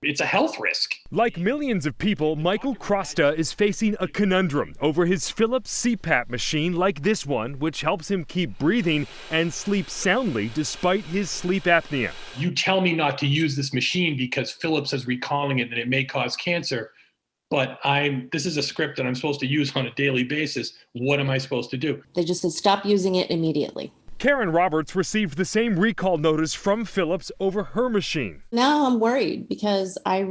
It's a health risk. Like millions of people, Michael Crosta is facing a conundrum over his Philips CPAP machine like this one, which helps him keep breathing and sleep soundly despite his sleep apnea. You tell me not to use this machine because Philips is recalling it and it may cause cancer, but this is a script that I'm supposed to use on a daily basis. What am I supposed to do? They just said stop using it immediately. Karen Roberts received the same recall notice from Philips over her machine. Now I'm worried because I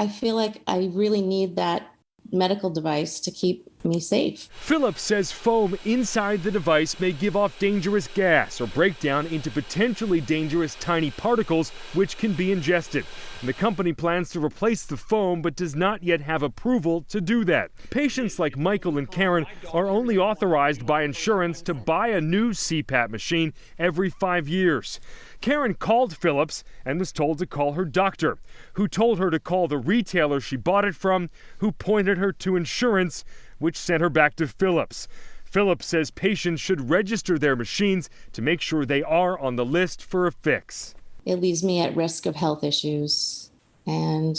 feel like I really need that medical device to keep me safe. Philips says foam inside the device may give off dangerous gas or break down into potentially dangerous tiny particles which can be ingested. And the company plans to replace the foam but does not yet have approval to do that. Patients like Michael and Karen are only authorized by insurance to buy a new CPAP machine every 5 years. Karen called Philips and was told to call her doctor, who told her to call the retailer she bought it from, who pointed her to insurance, which sent her back to Philips. Philips says patients should register their machines to make sure they are on the list for a fix. It leaves me at risk of health issues, and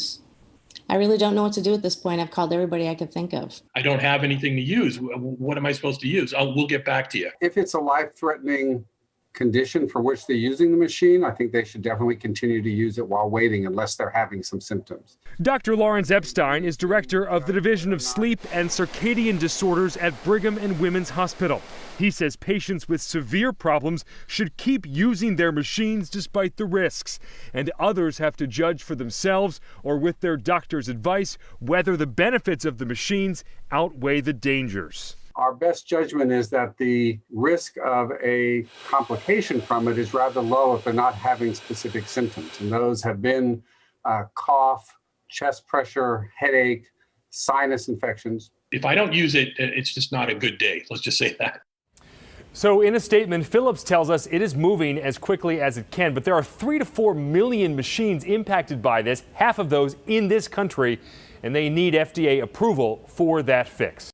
I really don't know what to do at this point. I've called everybody I could think of. I don't have anything to use. What am I supposed to use? We'll get back to you. If it's a life-threatening condition for which they're using the machine, I think they should definitely continue to use it while waiting unless they're having some symptoms. Dr. Lawrence Epstein is director of the Division of Sleep and Circadian Disorders at Brigham and Women's Hospital. He says patients with severe problems should keep using their machines despite the risks, and others have to judge for themselves or with their doctor's advice whether the benefits of the machines outweigh the dangers. Our best judgment is that the risk of a complication from it is rather low if they're not having specific symptoms. And those have been cough, chest pressure, headache, sinus infections. If I don't use it, it's just not a good day. Let's just say that. So in a statement, Philips tells us it is moving as quickly as it can, but there are 3 to 4 million machines impacted by this, half of those in this country, and they need FDA approval for that fix.